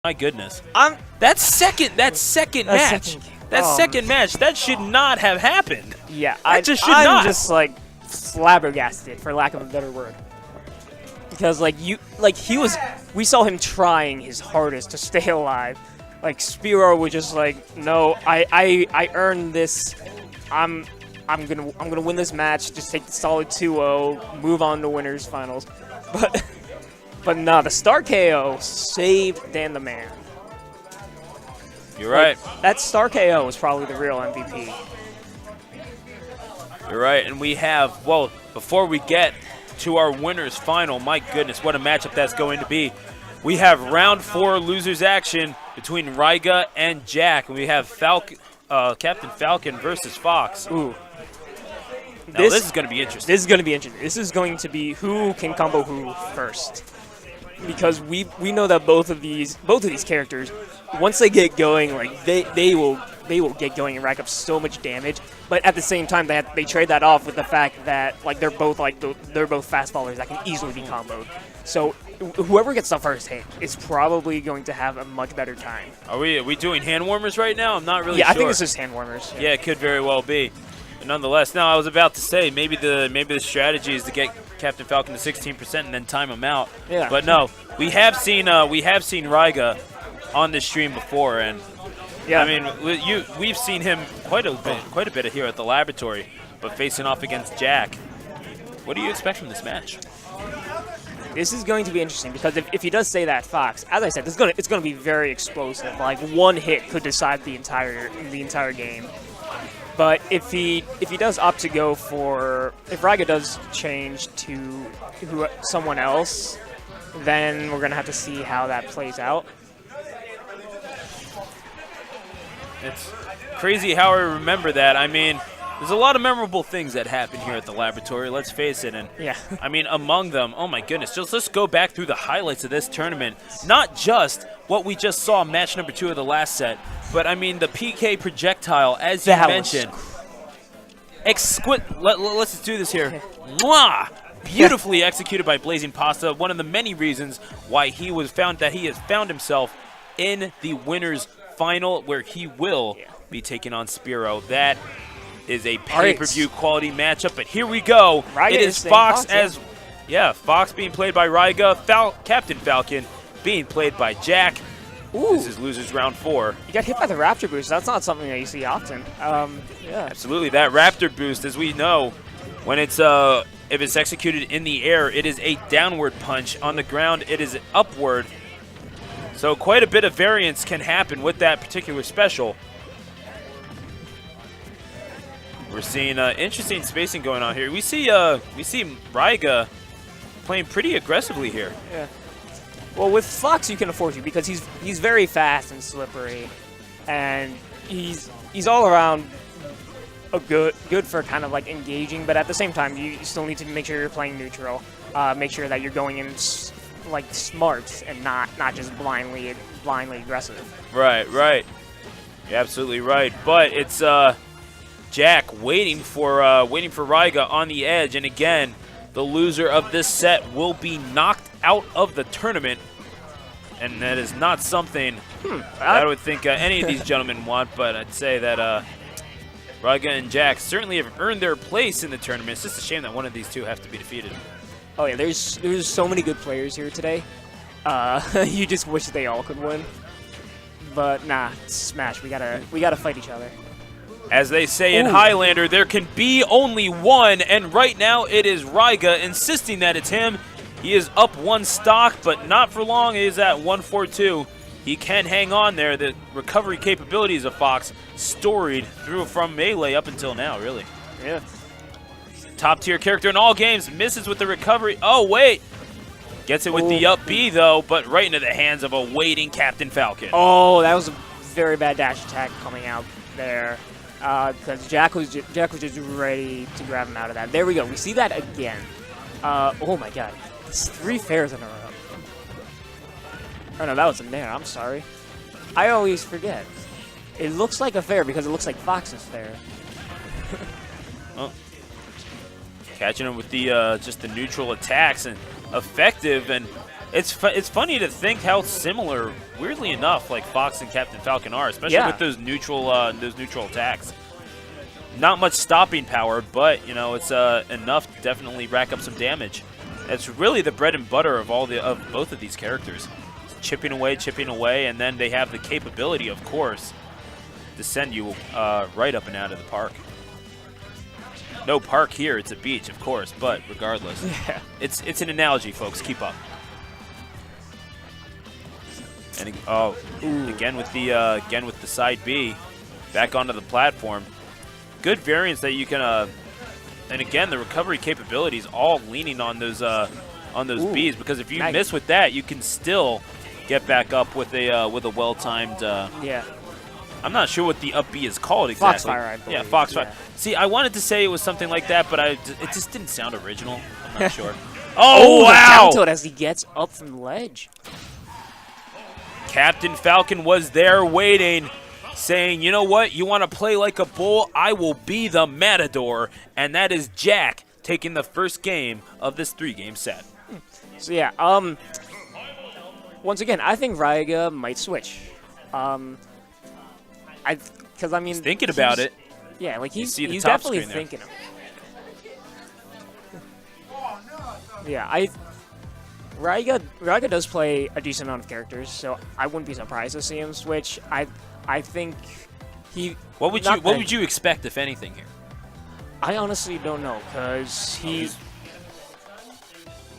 My goodness. That second match, that should not have happened. Yeah, I'm just like flabbergasted, for lack of a better word. Because we saw him trying his hardest to stay alive. Like Spiro was just like, no, I earned this. I'm gonna win this match. Just take the solid 2-0, move on to winners finals. But no, the star KO saved Dan the Man. You're right. That star KO was probably the real MVP. You're right, and we have, well, before we get to our winners final, my goodness, what a matchup that's going to be. We have round 4 losers action between Raiga and Jack, and we have Captain Falcon versus Fox. Ooh. Now, this is going to be interesting. This is going to be interesting. This is going to be who can combo who first. Because we know that both of these characters, once they get going, like they will get going and rack up so much damage. But at the same time, they trade that off with the fact that they're both fast fallers that can easily be comboed. So whoever gets the first hit is probably going to have a much better time. Are we doing hand warmers right now? I'm not really sure. Yeah, I think this is hand warmers. Yeah, it could very well be. But nonetheless, now I was about to say maybe the strategy is to get Captain Falcon to 16% and then time him out. Yeah. But no, we have seen Raiga on this stream before, and yeah, I mean we've seen him quite a bit here at the laboratory, but facing off against Jack. What do you expect from this match? This is going to be interesting because if he does say that Fox, as I said, it's going to be very explosive. Like one hit could decide the entire game. But if he does opt to go for, if Raiga does change to someone else, then we're gonna have to see how that plays out. It's crazy how I remember that. I mean, there's a lot of memorable things that happen here at the laboratory, let's face it. And yeah. I mean, among them, oh my goodness, let's go back through the highlights of this tournament. Not just what we just saw in match number 2 of the last set, but I mean the PK projectile, as you mentioned. Exquisite. Let's just do this here. Mwah! Beautifully executed by Blazing Pasta. One of the many reasons why he has found himself in the winners final, where he will be taking on Spiro. That is a pay-per-view quality matchup. But here we go. Raiga it is Fox Fox being played by Raiga, Captain Falcon being played by Jack. Ooh. This is losers round 4. You got hit by the Raptor boost. That's not something that you see often. Yeah. Absolutely. That Raptor boost, as we know, when it's if it's executed in the air, it is a downward punch. On the ground, it is upward. So quite a bit of variance can happen with that particular special. We're seeing interesting spacing going on here. We see Raiga playing pretty aggressively here. Yeah. Well, with Fox, you can afford to because he's very fast and slippery, and he's all around good for kind of like engaging. But at the same time, you still need to make sure you're playing neutral. Make sure that you're going in like smart and not just blindly aggressive. Right. You're absolutely right. But it's Jack waiting for Raiga on the edge, and again, the loser of this set will be knocked out of the tournament, and that is not something I would think any of these gentlemen want, but I'd say that Raiga and Jack certainly have earned their place in the tournament. It's just a shame that one of these two have to be defeated. Oh yeah, there's so many good players here today. You just wish they all could win. But nah, Smash, we gotta fight each other. As they say in Highlander, there can be only one, and right now it is Raiga insisting that it's him. He is up 1 stock, but not for long. He is at 142. He can hang on there. The recovery capabilities of Fox storied through from Melee up until now, really. Yeah. Top-tier character in all games. Misses with the recovery. Oh, wait. Gets it with the up B, though, but right into the hands of a waiting Captain Falcon. Oh, that was a very bad dash attack coming out there. Because Jack was just ready to grab him out of that. There we go. We see that again. Oh, my God. It's 3 fairs in a row. Oh, no, that was a nair. I'm sorry. I always forget. It looks like a fair because it looks like Fox's fair. Oh. Catching him with the just the neutral attacks, and effective, and It's funny to think how similar, weirdly enough, like Fox and Captain Falcon are, especially with those neutral attacks. Not much stopping power, but you know it's enough to definitely rack up some damage. It's really the bread and butter of both of these characters. Chipping away, and then they have the capability, of course, to send you right up and out of the park. No park here, it's a beach, of course, but regardless. Yeah. It's an analogy, folks. Keep up. And again with the side B, back onto the platform. Good variance that you can and again the recovery capabilities all leaning on those Bs, because if you miss with that, you can still get back up with a well-timed yeah. I'm not sure what the up B is called exactly. Foxfire, I believe. Yeah, Foxfire. See, I wanted to say it was something like that, but it just didn't sound original. I'm not sure. Oh, wow! The down tilt as he gets up from the ledge. Captain Falcon was there waiting, saying, you know what? You want to play like a bull? I will be the matador. And that is Jack taking the first game of this 3-game set. So, yeah, once again, I think Raiga might switch. Because I mean, he's thinking about it. Yeah, like he's top definitely screen thinking of it. Yeah, Raiga does play a decent amount of characters, so I wouldn't be surprised to see him switch. I think he. What would you expect, if anything, here? I honestly don't know, because he's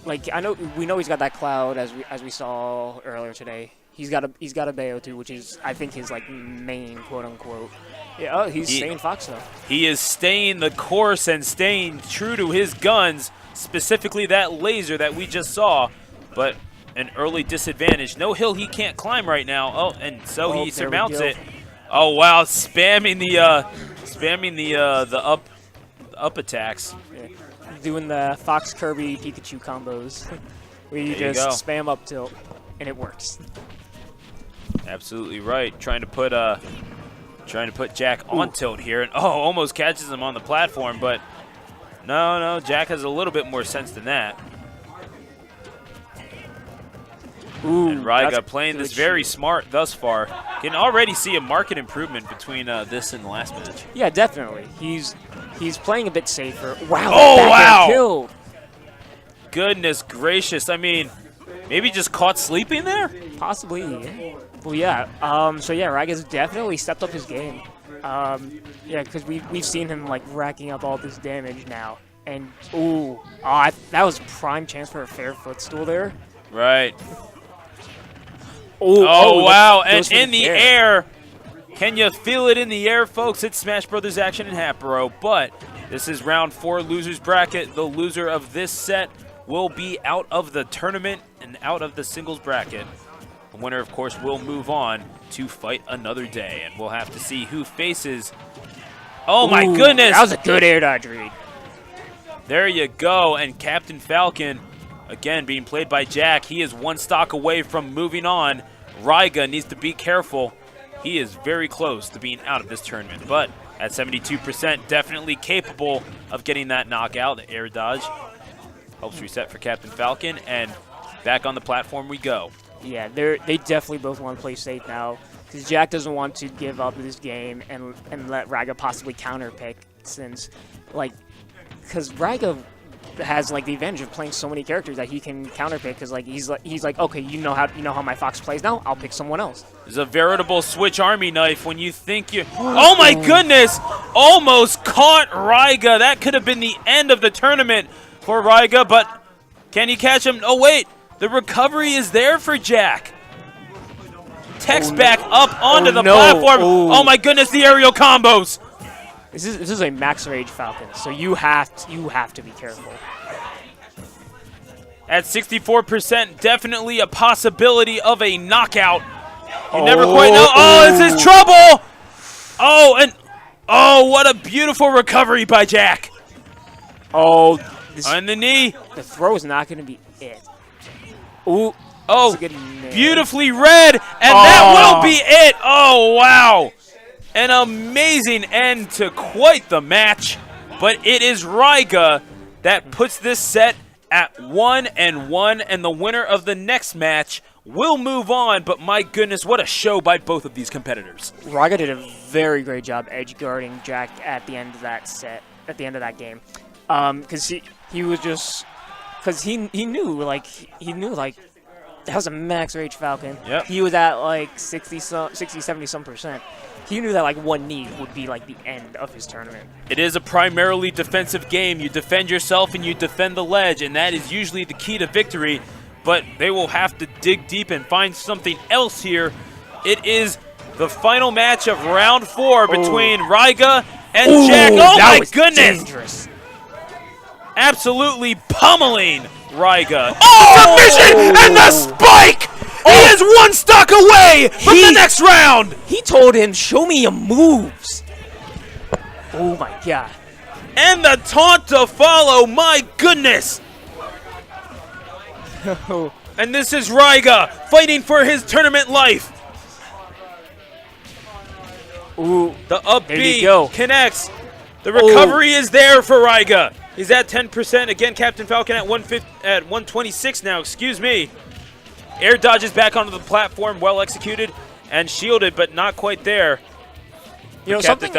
like we know he's got that cloud as we saw earlier today. He's got a Bayo too, which is I think his like main quote unquote. Yeah, he's staying Fox though. He is staying the course and staying true to his guns, specifically that laser that we just saw. But an early disadvantage. No hill he can't climb right now. Oh, and so he surmounts it. Oh wow, spamming the up attacks. Yeah. Doing the Fox Kirby Pikachu combos, where you just spam up tilt, and it works. Absolutely right. Trying to put Jack on tilt here, and almost catches him on the platform, but no, Jack has a little bit more sense than that. And Raiga playing this very smart thus far. Can already see a marked improvement between this and the last match. Yeah, definitely. He's playing a bit safer. Wow. Oh, wow. Kill. Goodness gracious. I mean, maybe just caught sleeping there? Possibly. Yeah. Well, yeah. So yeah, Raiga's definitely stepped up his game. Yeah, because we've seen him like racking up all this damage now. And that was prime chance for a fair footstool there. Right. Oh, wow, and in the air. Can you feel it in the air, folks? It's Smash Brothers action in Hatboro, but this is round 4 losers bracket. The loser of this set will be out of the tournament and out of the singles bracket. The winner, of course, will move on to fight another day, and we'll have to see who faces. Oh, my goodness. That was a good air dodge read. There you go, and Captain Falcon, again, being played by Jack, he is one stock away from moving on. Raiga needs to be careful. He is very close to being out of this tournament, but at 72%, definitely capable of getting that knockout. The air dodge helps reset for Captain Falcon, and back on the platform we go. Yeah, they definitely both want to play safe now, because Jack doesn't want to give up this game and let Raiga possibly counterpick, since, like, because Raiga has like the advantage of playing so many characters that he can counterpick, because like he's like okay, you know how my Fox plays now, I'll pick someone else. It's a veritable switch army knife when you think you. Oh my goodness! Almost caught Raiga. That could have been the end of the tournament for Raiga, but can he catch him? Oh wait, the recovery is there for Jack. Text back up onto the platform. Oh my goodness, the aerial combos. This is a max rage Falcon, so you have to be careful. At 64%, definitely a possibility of a knockout. You never quite know. Oh, this is trouble! Oh, what a beautiful recovery by Jack. Oh, on the knee. The throw is not going to be it. Ooh. Oh, beautifully read, and that will be it. Oh, wow. An amazing end to quite the match, but it is Raiga that puts this set at 1-1, and the winner of the next match will move on. But my goodness, what a show by both of these competitors. Raiga did a very great job edge guarding Jack at the end of that set, at the end of that game, because he was just, because he knew like that was a max rage Falcon. Yep. He was at like 60, 70 some percent. He knew that like one knee would be like the end of his tournament. It is a primarily defensive game. You defend yourself and you defend the ledge, and that is usually the key to victory. But they will have to dig deep and find something else here. It is the final match of round 4 between Raiga and Jack. Oh my goodness! Dangerous. Absolutely pummeling Raiga. Oh! Submission and the spike! He is one stock away from the next round! He told him, show me your moves. Oh my god. And the taunt to follow, my goodness! And this is Raiga fighting for his tournament life. Ooh, the up there B you go. Connects. The recovery is there for Raiga. He's at 10%. Again, Captain Falcon at 126 now, excuse me. Air dodges back onto the platform, well executed and shielded, but not quite there. You know, something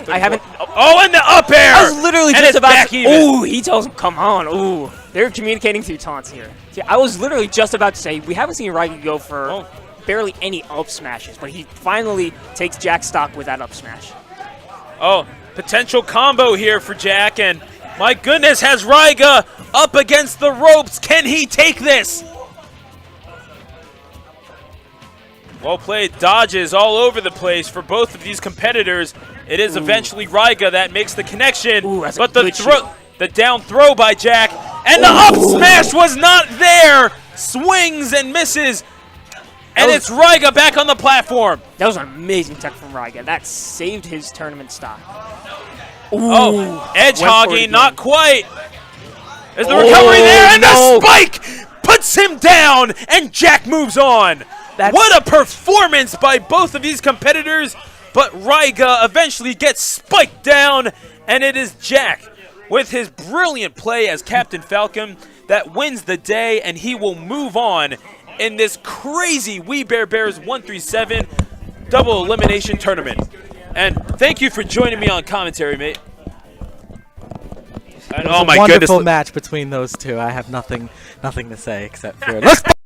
I haven't... Oh, and the up air! I was literally and just about to... Ooh, he tells him, come on. Ooh, they're communicating through taunts here. See, I was literally just about to say, we haven't seen Raiga go for barely any up smashes, but he finally takes Jack stock with that up smash. Oh, potential combo here for Jack, and my goodness, has Raiga up against the ropes. Can he take this? Well played, dodges all over the place for both of these competitors. It is eventually Raiga that makes the connection, but the down throw by Jack, and the up smash was not there. Swings and misses, and it's Raiga back on the platform. That was an amazing tech from Raiga. That saved his tournament stock. Ooh, edge hogging, not quite. There's the recovery there, and the spike puts him down, and Jack moves on. What a performance by both of these competitors, but Raiga eventually gets spiked down, and it is Jack with his brilliant play as Captain Falcon that wins the day, and he will move on in this crazy Wii Bears 137 double elimination tournament. And thank you for joining me on commentary, mate. And oh my goodness, wonderful match between those two. I have nothing to say except for